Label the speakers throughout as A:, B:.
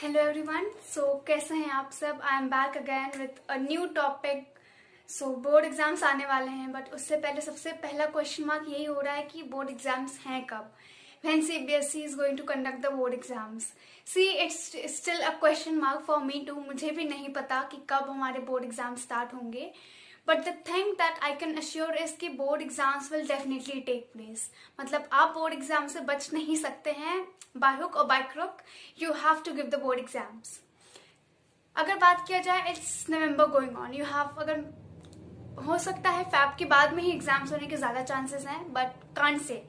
A: Hello everyone. कैसे हैं आप सब? I am back again with a new topic. Board exams आने वाले हैं, बट उससे पहले सबसे पहला क्वेश्चन मार्क यही हो रहा है कि बोर्ड एग्जाम्स हैं कब? When CBSE is going to conduct the board exams? See it's still a question mark for me too. मुझे भी नहीं पता कि कब हमारे बोर्ड एग्जाम स्टार्ट होंगे, but the thing that I can assure is कि board exams will definitely take place. मतलब आप बोर्ड एग्जाम से बच नहीं सकते हैं, बाय हुक और by crook you have to give the board exams. अगर बात किया जाए, it's November going on, you have, अगर हो सकता है फैब के बाद में ही एग्जाम्स होने के ज्यादा चांसेस हैं, बट कांट से।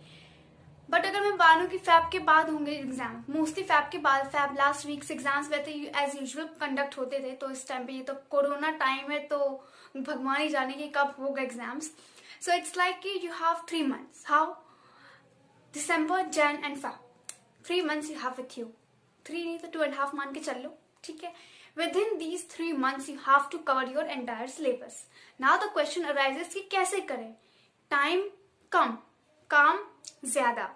A: बट अगर मैं मानूं कि फैब के बाद होंगे एग्जाम, मोस्टली फैब के बाद, फैब लास्ट वीक्स एग्जाम्स वैसे एज यूजुअल कंडक्ट होते थे, तो इस टाइम पे ये तो कोरोना टाइम है, तो भगवान ही जाने कि कब होगा एग्जाम्स। सो इट्स लाइक कि you have 3 months। How? December, Jan and Feb, 3 months you have with you। 3 नहीं तो 2.5 मान के चल लो, ठीक है। Within these 3 months you have to cover your entire syllabus। Now the question arises कि कैसे करें? टाइम कम, काम ज्यादा।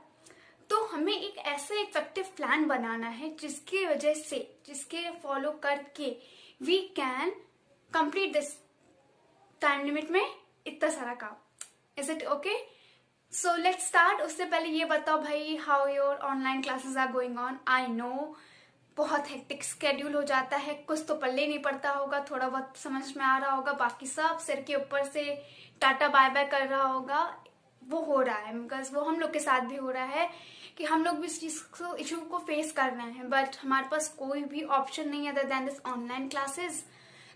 A: तो हमें एक ऐसा इफेक्टिव प्लान बनाना है जिसकी वजह से, जिसके फॉलो करके we can complete this time limit में इतना सारा काम। Is it okay? So let's start. उससे पहले ये बताओ भाई, how your online classes are going on? I know बहुत हेक्टिक स्केड्यूल हो जाता है, कुछ तो पल्ले नहीं पड़ता होगा, थोड़ा बहुत समझ में आ रहा होगा, बाकी सब सिर के ऊपर से टाटा बाय बाय कर रहा होगा। वो हो रहा है बिकॉज वो हम लोग के साथ भी हो रहा है कि हम लोग भी इस चीज को, इशू को फेस कर रहे हैं, बट हमारे पास कोई भी ऑप्शन नहीं है other than this online classes.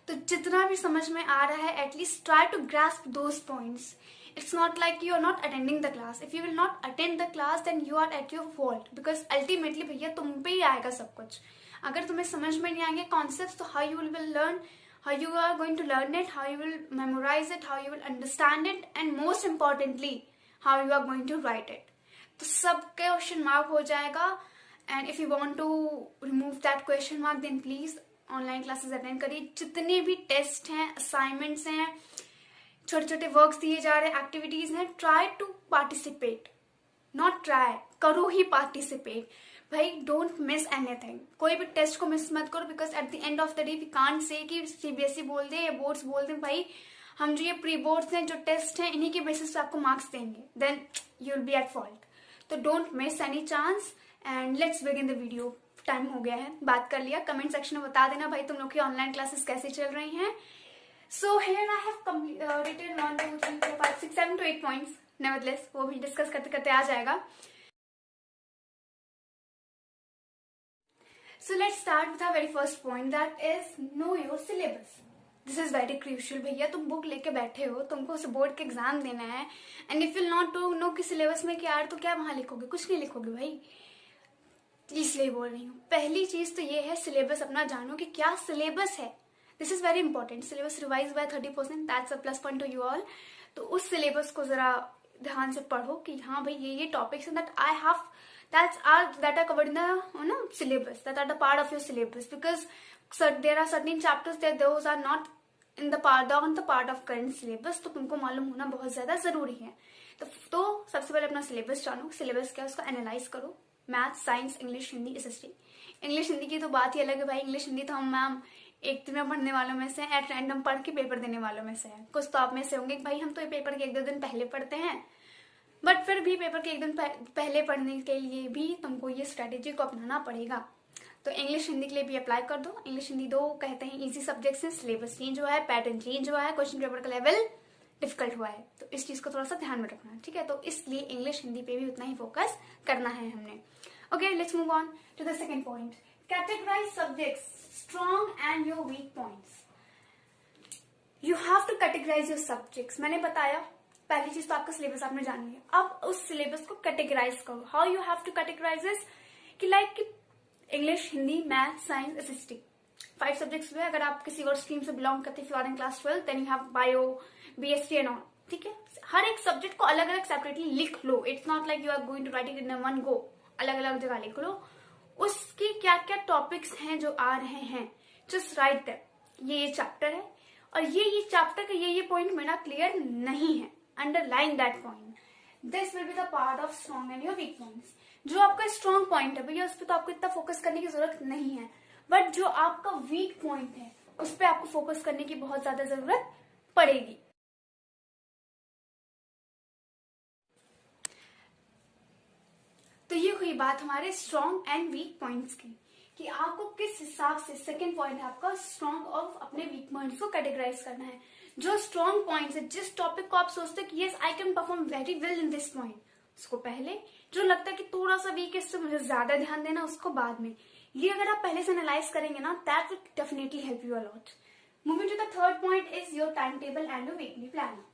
A: तो जितना भी समझ में आ रहा है, at least try to grasp those points. It's not like you are not attending the class. If you will not attend the class, then you are at your fault. Because ultimately भैया तुम पे ही आएगा सब कुछ। अगर तुम्हें समझ में नहीं आएंगे concepts, तो how you will learn, how you are going to learn it, how you will memorize it, how you will understand it, and most importantly, how you are going to write it. तो सब question mark हो जाएगा। And if you want to remove that question mark, then please online classes attend करिए। जितने भी test हैं, assignments हैं, छोटे छोटे वर्क्स दिए जा रहे हैं, एक्टिविटीज हैं, try to participate. Not try, करो ही पार्टिसिपेट भाई। Don't miss anything. कोई भी टेस्ट को मिस मत करो, because at the end of the day we can't say कि सीबीएसई बोल दे या बोर्ड्स बोल दे भाई हम जो ये प्री बोर्ड्स हैं, जो टेस्ट हैं, इन्हीं के बेसिस पे आपको मार्क्स देंगे, then you will be at fault. तो don't miss any chance and let's begin the video. Time हो गया है, बात कर लिया। कमेंट सेक्शन में बता देना भाई तुम लोग की ऑनलाइन क्लासेस कैसे चल रही हैं। So here I have written 1, 2, 3, 4, 5, 6, 7 to 8 points. Nevertheless, वो भी डिस्कस करते करते आ जाएगा। So let's start with our very first point, that is know your syllabus. This is very crucial भैया। तुम बुक लेके बैठे हो, तुमको उस बोर्ड के एग्जाम देना है, and if you not know कि सिलेबस में क्या है, तो क्या वहां लिखोगे? कुछ नहीं लिखोगे भाई। इसलिए बोल रही हूँ, पहली चीज तो ये है सिलेबस अपना जानो कि क्या सिलेबस है। This is very important. Syllabus revise by 30%, that's a plus point to you all. तो उस सिलेबस को जरा ध्यान से पढ़ो कि हाँ भाई ये टॉपिक्स हैं that I have, that are covered in the syllabus, that are the part of your syllabus, because there are certain chapters that those are not in the part of current syllabus। तो तुमको मालूम होना बहुत ज्यादा जरूरी है। तो सबसे पहले अपना सिलेबस जानो। सिलेबस क्या है उसको एनालाइज करो। Math, science, English, Hindi, SST. English Hindi की तो बात ही अलग है भाई। इंग्लिश हिंदी तो हम मैम एक दिन में पढ़ने वालों में से, एट रैंडम पढ़ के पेपर देने वालों में से है। कुछ तो आप में से होंगे भाई हम तो ये पेपर के 1-2 दिन पहले पढ़ते हैं, बट फिर भी पेपर के 1 दिन पहले पढ़ने के लिए भी तुमको ये स्ट्रेटेजी को अपनाना पड़ेगा। तो इंग्लिश हिंदी के लिए भी अप्लाई कर दो। इंग्लिश हिंदी 2 कहते हैं इजी सब्जेक्ट्स हैं। सिलेबस चेंज हुआ है, पैटर्न चेंज हुआ है, क्वेश्चन पेपर का लेवल डिफिकल्ट हुआ है, तो इस चीज को थोड़ा सा ध्यान में रखना, ठीक है। तो इसलिए इंग्लिश हिंदी पे भी उतना ही फोकस करना है हमने। Okay, let's move on to the second point. Categorise subjects, strong and your weak points. You have to categorize your subjects। मैंने बताया पहली चीज तो आपका सिलेबस आपने जानी है। अब उस सिलेबस को कैटेगराइज करो। How you have to categorise this कि like English, Hindi, math, science, SST, 5 subjects हुए। अगर आप किसी और स्ट्रीम से बिलोंग करते, if you are in class 12, then you have bio, BSc and all, ठीक है। हर एक सब्जेक्ट को अलग अलग सेपरेटली लिख लो। It's not like you are going to write it in one go. अलग अलग जगह लिख लो। उसके क्या क्या टॉपिक्स हैं जो आ रहे हैं, जस्ट राइट दैट। ये चैप्टर है और ये चैप्टर का ये पॉइंट मेरा क्लियर नहीं है, underline that point. This will be the part of strong and your weak points. जो आपका स्ट्रॉन्ग पॉइंट है भैया उस पर तो आपको इतना फोकस करने की जरूरत नहीं है, बट जो आपका वीक पॉइंट है उस पर आपको फोकस करने की बहुत ज्यादा जरूरत पड़ेगी। तो ये हुई बात हमारे स्ट्रॉन्ग एंड वीक पॉइंट्स की, कि आपको किस हिसाब से, सेकंड पॉइंट है आपका स्ट्रॉन्ग और अपने वीक पॉइंट्स को कैटेगराइज करना है। जो स्ट्रॉन्ग पॉइंट्स है, जिस टॉपिक को आप सोचते हैं कि yes I can perform very well in this point, उसको पहले। जो लगता है कि थोड़ा सा वीक है, इससे मुझे ज्यादा ध्यान देना, उसको बाद में। ये अगर आप पहले से एनालाइज करेंगे ना, that will definitely help you a lot. Moving to the third point is your time table and your weekly plan.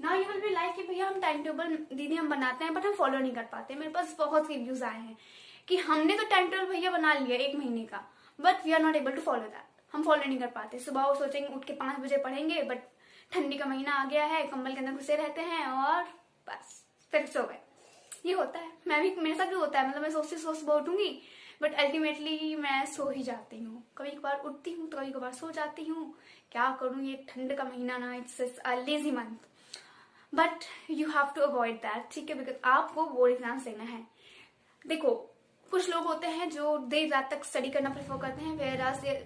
A: Now you will be like कि भैया हम टाइम टेबल दीदी हम बनाते हैं बट हम फॉलो नहीं कर पाते। मेरे पास बहुत रिव्यूज आए हैं कि हमने तो टाइम टेबल भैया बना लिया 1 महीने का, but we are not able to follow that. हम फॉलो नहीं कर पाते। सुबह वो सोचेंगे उठ के 5 बजे पढ़ेंगे, बट ठंडी का महीना आ गया है, कंबल के अंदर घुसे रहते हैं और बस फिर सो गए। ये होता है, मेरे साथ भी होता है। मतलब मैं सोचती सुबह उठूंगी, बट अल्टीमेटली मैं सो ही जाती हूँ। कभी कभार उठती हूँ तो कभी कभार सो जाती हूँ। क्या करूँ, ये ठंड का महीना ना, it's a lazy month, but you have to avoid that, ठीक है, बिकॉज आपको बोर्ड एग्जाम्स देना है। देखो, कुछ लोग होते हैं जो देर रात तक स्टडी करना प्रेफर करते हैं,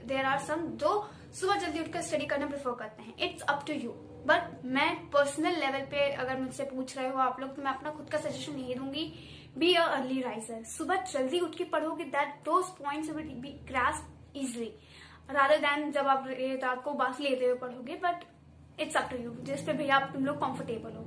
A: देयर आर सम जो सुबह जल्दी उठकर स्टडी करना प्रेफर करते हैं। It's up to you. But मैं पर्सनल लेवल पे अगर मुझसे पूछ रहे हो आप लोग, तो मैं अपना खुद का सजेशन यही दूंगी, बी अ अर्ली राइजर। सुबह जल्दी उठ के पढ़ोगे, that those points will be grasped easily, rather than जब आप रात को बाकी लेते हुए पढ़ोगे। But it's up to you, जिस पे भैया आप तुम लोग कंफर्टेबल हो।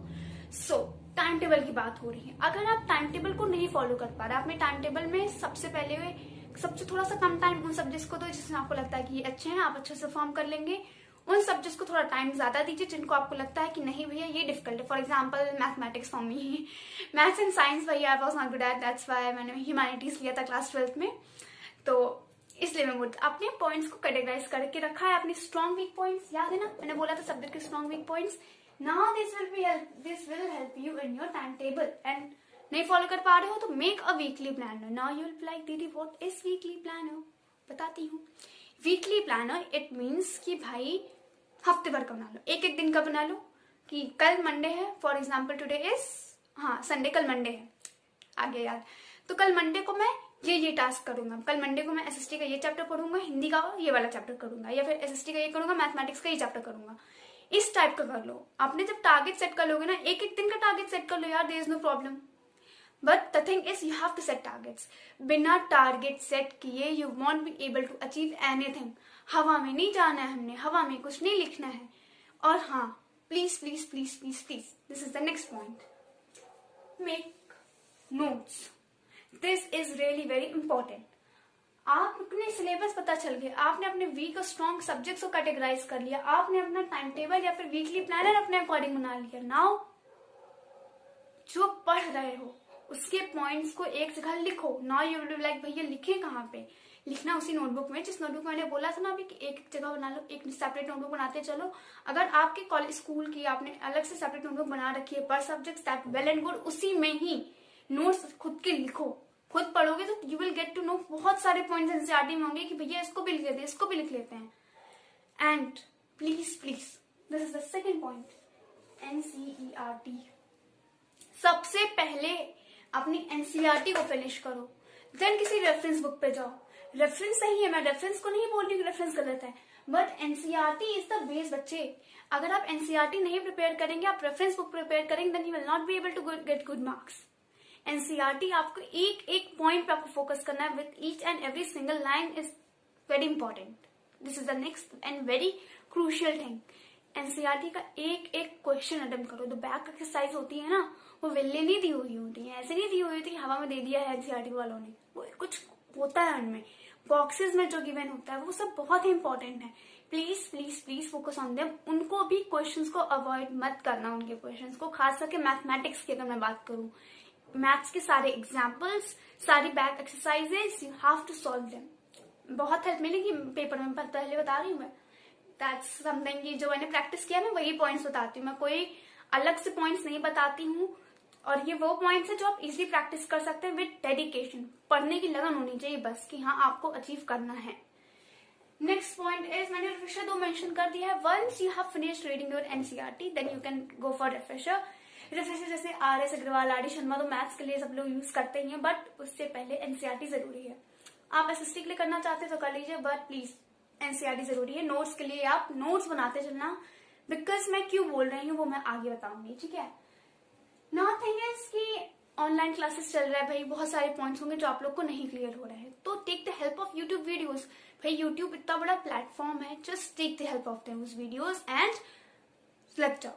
A: सो टाइम टेबल की बात हो रही है। अगर आप टाइम टेबल को नहीं फॉलो कर पा रहे, अपने टाइम टेबल में सबसे थोड़ा सा कम टाइम उन सब्जेक्ट्स को दो जिसमें आपको लगता है कि ये अच्छे हैं, आप अच्छे से फॉर्म कर लेंगे। उन सब्जेक्ट्स को थोड़ा टाइम ज्यादा दीजिए जिनको आपको लगता है कि नहीं भैया ये डिफिकल्ट है। For example mathematics for me, maths and science भैया I was not good at, that's why मैंने ह्यूमैनिटीज लिया था क्लास 12th में। तो इसलिए मैं अपने पॉइंट्स को कैटेगराइज करके रखा है। अपने स्ट्रॉन्ग वीक पॉइंट्स याद है ना, मैंने बोला था सब्जेक्ट के strong weak points. Now this will help you in your time table. And नहीं फॉलो कर पा रहे हो तो make a weekly planner. Now you will be like दीदी व्हाट इज वीकली प्लानर, बताती हूँ। वीकली प्लानर इट मीन्स कि भाई हफ्ते भर का बना लो, एक एक दिन का बना लो। कि कल मंडे है, for example today is Sunday, कल मंडे है, आगे याद। तो कल मंडे को मैं ये टास्क करूंगा, कल मंडे को मैं एसएसटी का ये चैप्टर पढ़ूंगा, हिंदी का ये वाला चैप्टर करूंगा, या फिर एसएसटी का ये करूंगा, मैथमेटिक्स का ये चैप्टर करूंगा। इस टाइप का कर लो। आपने जब टारगेट सेट कर लोगे ना, एक एक दिन का टारगेट सेट कर लो यार, there is no problem. But the thing is you have to set targets. बिना टारगेट सेट किए you won't be able to achieve anything. हवा में नहीं जाना है हमने, हवा में कुछ नहीं लिखना है। और हाँ, please please please please please, this is the next point, make notes. This is really very important. आप अपने सिलेबस पता चल गया, आपने अपने वीक और स्ट्रॉन्ग सब्जेक्ट्स को कैटेगराइज कर लिया, आपने अपना टाइम टेबल या फिर वीकली प्लानर अपने अकॉर्डिंग बना लिया। नाउ जो पढ़ रहे हो उसके पॉइंट्स को एक जगह लिखो। Now you will be like भैया लिखे कहाँ पे? लिखना उसी नोटबुक में, जिस नोटबुक मैंने बोला था ना अभी कि एक जगह बना लो, एक सेपरेट नोटबुक बनाते चलो। अगर आपके कॉलेज स्कूल की आपने अलग से सेपरेट नोटबुक बना रखी है पर subject, that well and good, उसी में ही नोट्स खुद के लिखो। खुद पढ़ोगे तो you will get to know, बहुत सारे पॉइंट्स एनसीईआरटी में होंगे कि भैया इसको भी लिख लेते हैं, इसको भी लिख लेते हैं। And please please, this is the second point, NCERT. सबसे पहले अपनी एनसीईआरटी को फिनिश करो, देन किसी रेफरेंस बुक पे जाओ। रेफरेंस सही है, मैं रेफरेंस को नहीं बोल रही हूँ रेफरेंस गलत है, but NCERT is the base बच्चे। अगर आप एनसीईआरटी नहीं प्रिपेयर करेंगे, आप रेफरेंस बुक प्रिपेयर करेंगे, then you will not be able to get good marks. NCERT आपको एक एक पॉइंट पे आपको फोकस करना है, with each and every single line is very important. This is the next and very crucial thing. NCERT का एक एक क्वेश्चन अटेम्प्ट करो। जो बैक एक्सरसाइज होती है ना, वो वेल्ले नहीं दी हुई होती है, ऐसे नहीं दी हुई होती, हवा में दे दिया है एनसीईआरटी वालों ने। वो कुछ होता है उनमें, बॉक्सेस में जो गिवन होता है, वो सब बहुत ही इंपॉर्टेंट है। Please please please focus on them. उनको भी क्वेश्चंस को अवॉइड मत करना, उनके क्वेश्चंस को, खास करके मैथमेटिक्स की अगर मैं बात करूं, मैथ्स के सारे एग्जाम्पल्स, सारी back exercises, you have to solve them. बहुत हेल्प मिलेगी पेपर में, पहले बता रही हूँ मैं। दैट्स समथिंग, जो मैंने प्रैक्टिस किया ना वही पॉइंट्स बताती हूँ मैं, कोई अलग से पॉइंट्स नहीं बताती हूँ। और ये वो पॉइंट्स है जो आप इजीली प्रैक्टिस कर सकते हैं विद डेडिकेशन। पढ़ने की लगन होनी चाहिए बस, कि हाँ आपको अचीव करना है। नेक्स्ट पॉइंट इज, मैंने रिफ्रेशर 2 मेंशन कर दिया है। Once you have finished reading your NCERT, then you can go for refresher. Refresher जैसे R S Agarwal, R D Sharma तो मैथ्स के लिए सब लोग यूज करते ही हैं, बट उससे पहले एनसीईआरटी जरूरी है। आप एसएसटी के लिए करना चाहते हैं तो कर लीजिए, बट प्लीज एनसीईआरटी जरूरी है। नोट्स के लिए आप नोट्स बनाते चलना, बिकॉज मैं क्यों बोल रही हूँ वो मैं आगे बताऊंगी, ठीक है। नॉट थिंग इज कि ऑनलाइन क्लासेस चल रहा है भाई, बहुत सारे पॉइंट्स होंगे जो आप लोग को नहीं क्लियर हो रहे हैं, तो take the help of YouTube videos. भाई यूट्यूब इतना बड़ा प्लेटफॉर्म है, just take the help of those videos and select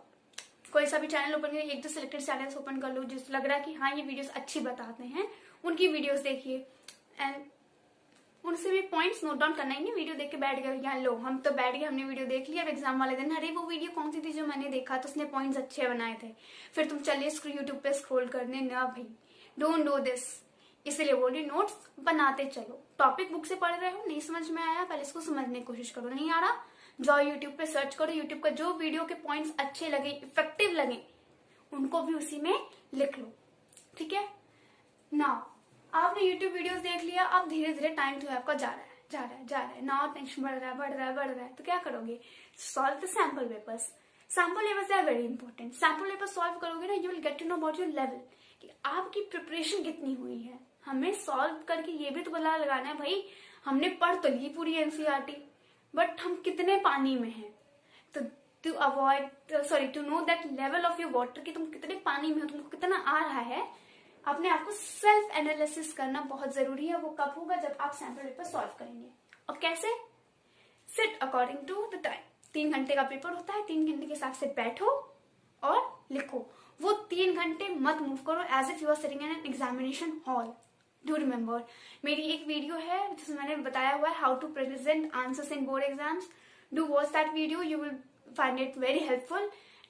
A: कोई सा भी चैनल ओपन करिए, एक दो सिलेक्टेड चैनल्स ओपन कर लो जिस लग रहा है कि हाँ ये वीडियोस अच्छी बताते हैं, उनकी वीडियोस देखिए एंड उनसे भी पॉइंट्स नोट डाउन करना ही नहीं। वीडियो देख के बैठ गए यहाँ, लो हम तो बैठ गए, हमने वीडियो देख लिया, अब एग्जाम वाले दिन अरे वो वीडियो कौन सी थी जो मैंने देखा तो उसने पॉइंट्स अच्छे बनाए थे, फिर तुम चलिए यूट्यूब पे स्क्रॉल करने, ना भाई डोंट डू दिस। इसलिए बोल रही नोट्स बनाते चलो। टॉपिक बुक से पढ़ रहे हो, नहीं समझ में आया, पहले इसको समझने की कोशिश करो, नहीं आ रहा जाओ यूट्यूब पे सर्च करो, यूट्यूब का जो वीडियो के पॉइंट्स अच्छे लगे, इफेक्टिव लगे, उनको भी उसी में लिख लो, ठीक है ना। आपने यूट्यूब वीडियोस देख लिया, अब धीरे धीरे टाइम जो है आपका जा रहा है, ना टेंशन बढ़ रहा है, तो क्या करोगे, solve the sample papers. Sample papers are very important. Sample paper solve करोगे ना, you will get to know about your level, कि आपकी प्रिपरेशन कितनी हुई है। हमें सॉल्व करके ये भी तो पता लगाना है भाई, हमने पढ़ तो ली पूरी एनसीईआरटी, बट हम कितने पानी में हैं। तो to know that level of your water, कि तुम कितने पानी में हो, तुमको कितना आ रहा है, अपने आप को सेल्फ एनालिसिस करना बहुत जरूरी है। वो कब होगा, जब आप सैम्पल पेपर सॉल्व करेंगे। और कैसे, sit according to the time. 3 घंटे का पेपर होता है, 3 घंटे के हिसाब से बैठो और लिखो। वो 3 घंटे मत मूव करो as if you are sitting in an examination hall. Do remember, मेरी एक वीडियो है जिसमें मैंने बताया हुआ है how to present answers in board exams. Do watch that video, you will find it very helpful.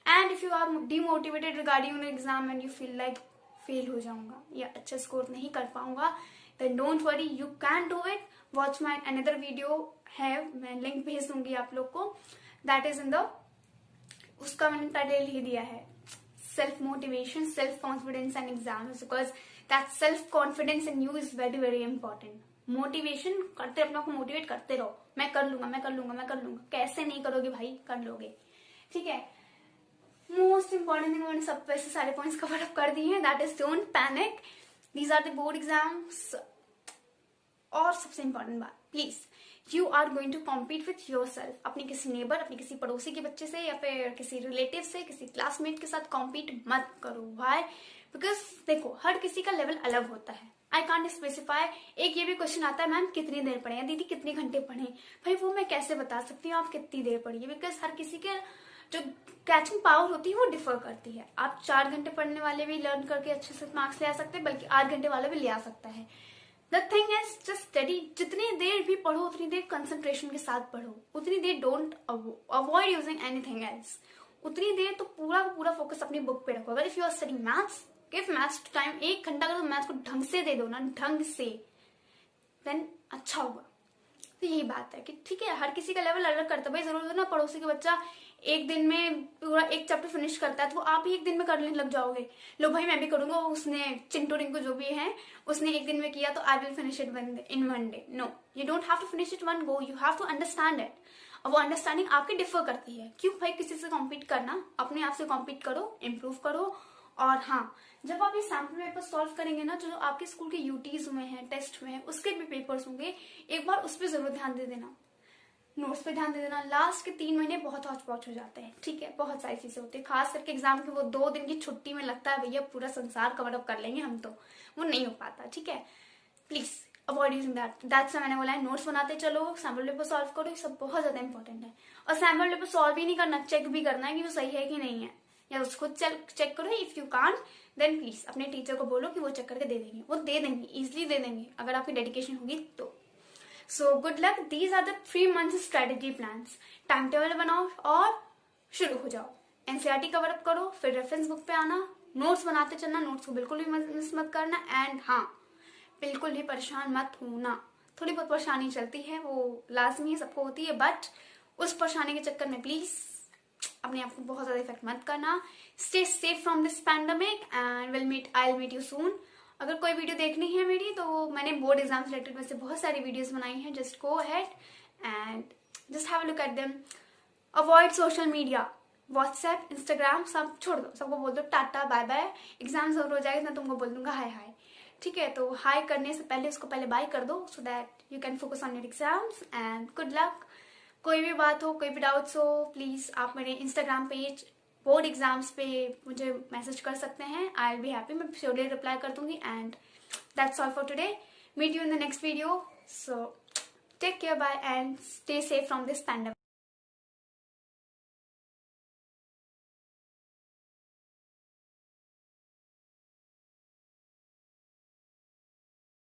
A: And if you are demotivated regarding your exam and you feel like fail हो जाऊंगा या अच्छा स्कोर नहीं कर पाऊंगा, then don't worry, you can do it. Watch my another video है, मैं link भेज दूंगी आप लोग को, that is in the, उसका मैंने टाइटल ही दिया है self motivation, self confidence and exams, because that self confidence in you is very very important. Motivation करते, अपने को मोटिवेट करते रहो, मैं कर लूंगा। कैसे नहीं करोगे भाई, कर लोगे, ठीक है। मोस्ट इंपॉर्टेंट थिंग, मैंने सब वैसे सारे पॉइंट्स कवर अप कर दिए हैं, that is don't panic, these are the board exams. और सबसे इंपॉर्टेंट बात, please you are going to compete with yourself. अपने किसी नेबर, अपने किसी पड़ोसी के बच्चे से या फिर किसी रिलेटिव से, किसी क्लासमेट के साथ कॉम्पीट मत करो। वाई? बिकॉज देखो, हर किसी का लेवल अलग होता है। I can't specify. एक ये भी क्वेश्चन आता है, मैम कितनी देर पढ़े, दीदी कितने घंटे पढ़े, भाई वो मैं कैसे बता सकती हूँ आप कितनी देर पढ़िए, बिकॉज हर किसी के जो कैचिंग पावर होती है वो डिफर करती है। आप 4 घंटे पढ़ने वाले भी लर्न करके अच्छे से मार्क्स ले आ सकते हैं, बल्कि 8 घंटे वाला भी ले आ सकता है। The thing is just study. जितनी देर भी पढ़ो उतनी देर कंसंट्रेशन के साथ पढ़ो, उतनी देर don't avoid using anything else. उतनी देर तो पूरा फोकस अपनी बुक पे रखो। अगर if you are studying maths, give maths time 1 घंटा, अगर मैथ्स को ढंग से दे दो ना, ढंग से, देन अच्छा होगा। तो यही बात है कि ठीक है, हर किसी का लेवल अलग करता है। भाई जरूर ना पड़ोसी का बच्चा एक दिन में पूरा एक चैप्टर फिनिश करता है तो आप भी एक दिन में करने लग जाओगे, लो भाई मैं भी करूंगा, उसने चिंटू रिंकू जो भी है उसने एक दिन में किया तो I will finish it in 1 day. No, you don't have to finish it 1 go, you have to understand it. और वो अंडरस्टैंडिंग आपकी डिफर करती है। क्यों भाई किसी से कॉम्पीट करना, अपने आप से कॉम्पीट करो, इम्प्रूव करो। और हाँ, जब आप ये सैम्पल पेपर सॉल्व करेंगे ना, जो आपके स्कूल के यूटीज हुए हैं, टेस्ट हुए हैं, उसके भी पेपर्स होंगे, एक बार उस पर जरूर ध्यान दे देना, नोट्स पे ध्यान दे देना। लास्ट के 3 महीने बहुत हौच-पौच हो जाते हैं, ठीक है, बहुत सारी चीजें होती है, खास करके एग्जाम के वो 2 दिन की छुट्टी में लगता है भैया पूरा संसार कवर अप कर लेंगे हम, तो वो नहीं हो पाता, ठीक है। प्लीज अवॉइड यूजिंग दैट से मैंने बोला है, नोट्स बनाते चलो, सैम्पल पेपर सॉल्व करो, ये सब बहुत ज्यादा इंपॉर्टेंट है। और सैम्पल पेपर सॉल्व ही नहीं करना, चेक भी करना है कि वो सही है कि नहीं है, या उसको चेक करो। If you can't then please अपने टीचर को बोलो कि वो चेक करके दे देंगे, वो दे देंगे, इजिली दे देंगे अगर आपकी डेडिकेशन होगी तो। So good luck. These are the 3 months strategy plans. Time table बनाओ और शुरू हो जाओ। एनसीईआरटी कवर अप करो, फिर रेफरेंस बुक पे आना, नोट्स बनाते चलना, नोट्स को बिल्कुल भी मिस मत करना। एंड हाँ, बिल्कुल भी परेशान मत होना। थोड़ी बहुत परेशानी चलती है, वो लाजमी है, सबको होती है, बट उस परेशानी के चक्कर में प्लीज अपने आप को बहुत ज्यादा इफेक्ट मत करना। Stay safe from this pandemic and I will meet you soon. अगर कोई वीडियो देखनी है मेरी, तो मैंने बोर्ड एग्जाम रिलेटेड में से बहुत सारी वीडियोस बनाई हैं, just go ahead and just have a look at them. Avoid social media, WhatsApp, Instagram सब छोड़ दो, सबको बोल दो टाटा बाय बाय। एग्जाम जरूर हो जाएगा, मैं तुमको बोल दूंगा हाय हाय। ठीक है, तो हाई करने से पहले उसको पहले बाय कर दो, so that you can focus on your exams and good luck. कोई भी बात हो, कोई भी डाउट्स हो, प्लीज आप मेरे इंस्टाग्राम पेज बोर्ड एग्जाम्स पे मुझे मैसेज कर सकते हैं। आई विल बी हैप्पी, मैं श्योरली रिप्लाई कर दूंगी। And that's all for today, meet you in the next video, so take care, bye and stay safe from this pandemic.